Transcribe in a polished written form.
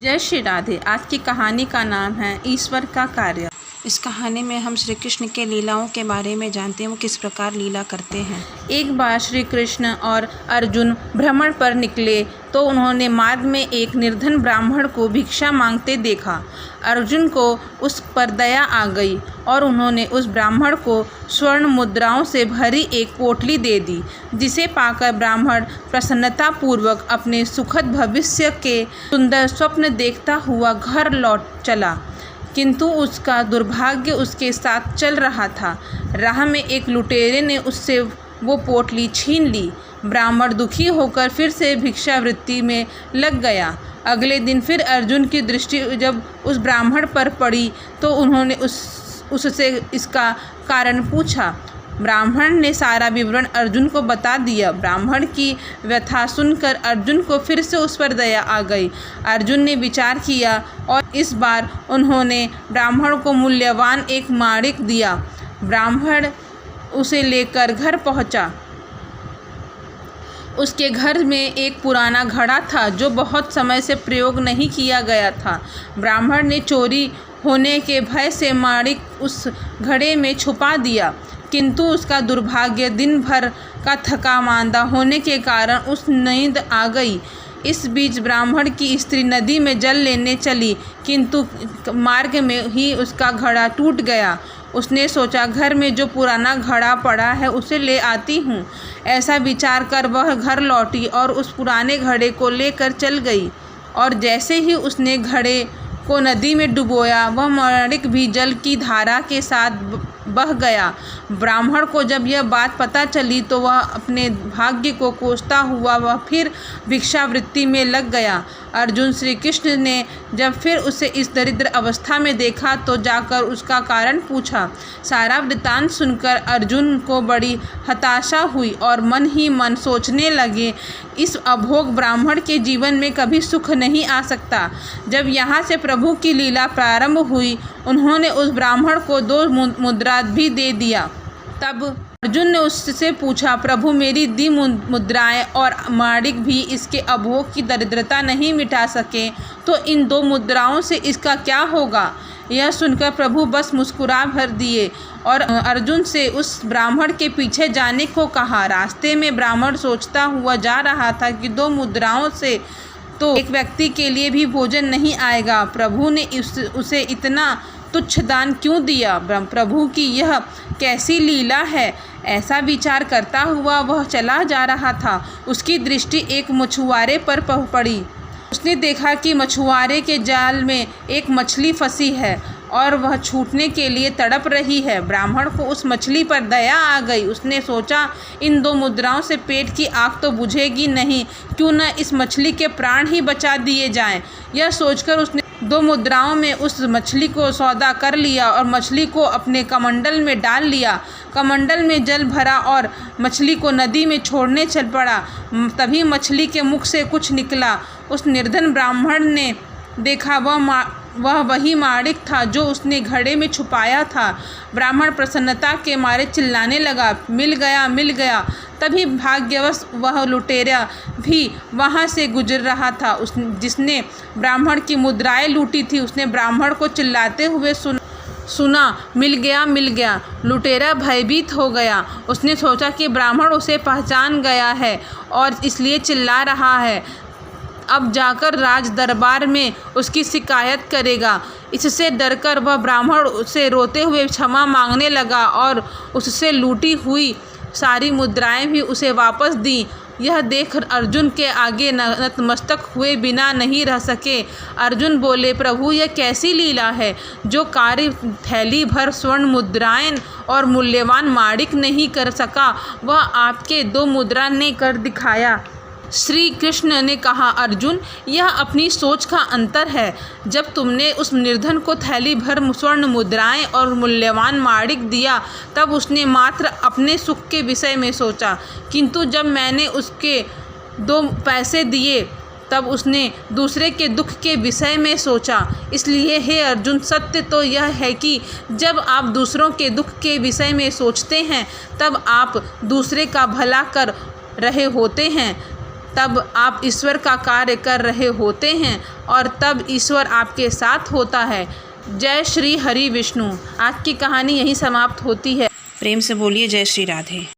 जय श्री राधे। आज की कहानी का नाम है ईश्वर का कार्य। इस कहानी में हम श्री कृष्ण के लीलाओं के बारे में जानते हैं, वो किस प्रकार लीला करते हैं। एक बार श्री कृष्ण और अर्जुन भ्रमण पर निकले तो उन्होंने मार्ग में एक निर्धन ब्राह्मण को भिक्षा मांगते देखा। अर्जुन को उस पर दया आ गई और उन्होंने उस ब्राह्मण को स्वर्ण मुद्राओं से भरी एक पोटली दे दी, जिसे पाकर ब्राह्मण प्रसन्नतापूर्वक अपने सुखद भविष्य के सुंदर स्वप्न देखता हुआ घर लौट चला। किंतु उसका दुर्भाग्य उसके साथ चल रहा था। राह में एक लुटेरे ने उससे वो पोटली छीन ली। ब्राह्मण दुखी होकर फिर से भिक्षावृत्ति में लग गया। अगले दिन फिर अर्जुन की दृष्टि जब उस ब्राह्मण पर पड़ी तो उन्होंने उससे इसका कारण पूछा। ब्राह्मण ने सारा विवरण अर्जुन को बता दिया। ब्राह्मण की व्यथा सुनकर अर्जुन को फिर से उस पर दया आ गई। अर्जुन ने विचार किया और इस बार उन्होंने ब्राह्मण को मूल्यवान एक माणिक दिया। ब्राह्मण उसे लेकर घर पहुंचा। उसके घर में एक पुराना घड़ा था जो बहुत समय से प्रयोग नहीं किया गया था। ब्राह्मण ने चोरी होने के भय से माणिक उस घड़े में छुपा दिया, किंतु उसका दुर्भाग्य दिन भर का थका मांदा होने के कारण उस नींद आ गई। इस बीच ब्राह्मण की स्त्री नदी में जल लेने चली, किंतु मार्ग में ही उसका घड़ा टूट गया। उसने सोचा, घर में जो पुराना घड़ा पड़ा है उसे ले आती हूँ। ऐसा विचार कर वह घर लौटी और उस पुराने घड़े को लेकर चल गई। और जैसे ही उसने घड़े को नदी में डुबोया, वह माणिक भी जल की धारा के साथ बह गया। ब्राह्मण को जब यह बात पता चली तो वह अपने भाग्य को कोसता हुआ वह फिर भिक्षावृत्ति में लग गया। अर्जुन श्री कृष्ण ने जब फिर उसे इस दरिद्र अवस्था में देखा तो जाकर उसका कारण पूछा। सारा वृत्तांत सुनकर अर्जुन को बड़ी हताशा हुई और मन ही मन सोचने लगे, इस अभोग ब्राह्मण के जीवन में कभी सुख नहीं आ सकता। जब यहाँ से प्रभु की लीला प्रारंभ हुई, उन्होंने उस ब्राह्मण को 2 मुद्रा भी दे दिया। तब अर्जुन ने उससे पूछा, प्रभु मेरी दी मुद्राएं और माणिक भी इसके अभोग की दरिद्रता नहीं मिटा सके, तो इन 2 मुद्राओं से इसका क्या होगा। यह सुनकर प्रभु बस मुस्कुरा भर दिए और अर्जुन से उस ब्राह्मण के पीछे जाने को कहा। रास्ते में ब्राह्मण सोचता हुआ जा रहा था कि 2 मुद्राओं से तो एक व्यक्ति के लिए भी भोजन नहीं आएगा। प्रभु ने उसे इतना तुच्छ दान क्यों दिया। प्रभु की यह कैसी लीला है। ऐसा विचार करता हुआ वह चला जा रहा था। उसकी दृष्टि एक मछुआरे पर पड़ी। उसने देखा कि मछुआरे के जाल में एक मछली फंसी है और वह छूटने के लिए तड़प रही है। ब्राह्मण को उस मछली पर दया आ गई। उसने सोचा, इन 2 मुद्राओं से पेट की आग तो बुझेगी नहीं, क्यों न इस मछली के प्राण ही बचा दिए जाएं। यह सोचकर उसने 2 मुद्राओं में उस मछली को सौदा कर लिया और मछली को अपने कमंडल में डाल लिया। कमंडल में जल भरा और मछली को नदी में छोड़ने चल पड़ा। तभी मछली के मुख से कुछ निकला। उस निर्धन ब्राह्मण ने देखा वह वही माणिक था जो उसने घड़े में छुपाया था। ब्राह्मण प्रसन्नता के मारे चिल्लाने लगा, मिल गया मिल गया। तभी भाग्यवश वह लुटेरा भी वहाँ से गुजर रहा था। जिसने ब्राह्मण की मुद्राएं लूटी थी, उसने ब्राह्मण को चिल्लाते हुए सुना, मिल गया मिल गया। लुटेरा भयभीत हो गया। उसने सोचा कि ब्राह्मण उसे पहचान गया है और इसलिए चिल्ला रहा है। अब जाकर राज दरबार में उसकी शिकायत करेगा। इससे डरकर वह ब्राह्मण से रोते हुए क्षमा मांगने लगा और उससे लूटी हुई सारी मुद्राएं भी उसे वापस दी। यह देख अर्जुन के आगे नतमस्तक हुए बिना नहीं रह सके। अर्जुन बोले, प्रभु यह कैसी लीला है। जो कार्य थैली भर स्वर्ण मुद्राएं और मूल्यवान माणिक नहीं कर सका, वह आपके 2 मुद्रा ने कर दिखाया। श्री कृष्ण ने कहा, अर्जुन यह अपनी सोच का अंतर है। जब तुमने उस निर्धन को थैली भर स्वर्ण मुद्राएं और मूल्यवान माणिक दिया, तब उसने मात्र अपने सुख के विषय में सोचा, किंतु जब मैंने उसके 2 पैसे दिए तब उसने दूसरे के दुख के विषय में सोचा। इसलिए हे अर्जुन, सत्य तो यह है कि जब आप दूसरों के दुख के विषय में सोचते हैं, तब आप दूसरे का भला कर रहे होते हैं। तब आप ईश्वर का कार्य कर रहे होते हैं और तब ईश्वर आपके साथ होता है। जय श्री हरि विष्णु। आज की कहानी यहीं समाप्त होती है। प्रेम से बोलिए जय श्री राधे।